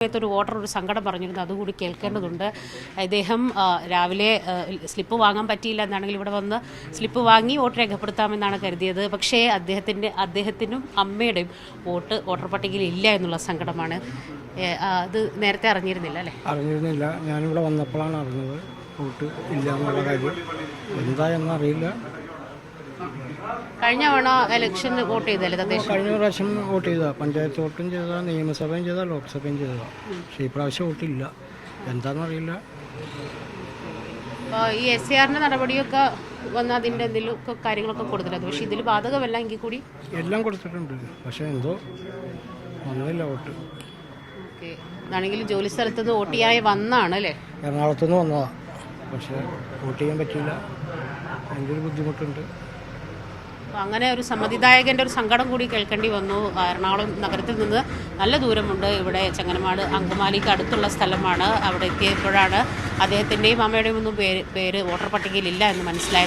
ഒരു വോട്ടർ ഒരു സങ്കടം പറഞ്ഞിരുന്നു, അതുകൂടി കേൾക്കേണ്ടതുണ്ട്. ഇദ്ദേഹം രാവിലെ സ്ലിപ്പ് വാങ്ങാൻ പറ്റിയില്ല എന്നാണെങ്കിൽ ഇവിടെ വന്ന് സ്ലിപ്പ് വാങ്ങി വോട്ട് രേഖപ്പെടുത്താമെന്നാണ് കരുതിയത്. പക്ഷേ അദ്ദേഹത്തിനും അമ്മയുടെയും വോട്ടർ പട്ടികയിൽ ഇല്ല എന്നുള്ള സങ്കടമാണ്. അത് നേരത്തെ അറിഞ്ഞിരുന്നില്ല അല്ലേ? അറിഞ്ഞിരുന്നില്ല. ഞാനിവിടെ വന്നപ്പോഴാണ് അറിഞ്ഞത് വോട്ട് ഇല്ല എന്നുള്ള കാര്യം. എന്താ എന്നറിയില്ല. കഴിഞ്ഞ തവണ ഇലക്ഷൻ വോട്ട് ചെയ്തല്ലേ തദ്ദേശ? കഴിഞ്ഞ പ്രാവശ്യം വോട്ട് ചെയ്തതാണ്. പഞ്ചായത്ത് വോട്ടും ചെയ്തതാണ്, നിയമസഭയും ചെയ്താൽ ലോക്സഭയും ചെയ്തതാണ്. പക്ഷേ ഈ പ്രാവശ്യം വോട്ടില്ല. എന്താണെന്നറിയില്ല. ഈ SAR നടപടിയൊക്കെ വന്ന് അതിൻ്റെ എന്തെങ്കിലുമൊക്കെ കാര്യങ്ങളൊക്കെ കൊടുത്തിട്ടുണ്ട്. പക്ഷേ ഇതിൽ ബാധകമല്ല എങ്കിൽ കൂടി എല്ലാം കൊടുത്തിട്ടുണ്ട്. പക്ഷേ എന്തോ വന്നില്ല വോട്ട്. ഓക്കെ, അതാണെങ്കിലും ജോലി സ്ഥലത്തുനിന്ന് വോട്ട് ചെയ്യാൻ വന്നാണ് അല്ലേ? എറണാകുളത്തുനിന്ന് വന്നതാണ്. പക്ഷേ വോട്ട് ചെയ്യാൻ പറ്റിയില്ല. ഭയങ്കര ബുദ്ധിമുട്ടുണ്ട്. അങ്ങനെ ഒരു സമ്മതിദായകൻ്റെ ഒരു സങ്കടം കൂടി കേൾക്കേണ്ടി വന്നു. എറണാകുളം നഗരത്തിൽ നിന്ന് നല്ല ദൂരമുണ്ട്. ഇവിടെ ചെങ്ങനമാട് അങ്കമാലിക്ക് അടുത്തുള്ള സ്ഥലമാണ്. അവിടെ എത്തിയപ്പോഴാണ് അദ്ദേഹത്തിൻ്റെയും അമ്മയുടെയും ഒന്നും പേര് വോട്ടർ പട്ടികയിൽ ഇല്ല എന്ന് മനസ്സിലായത്.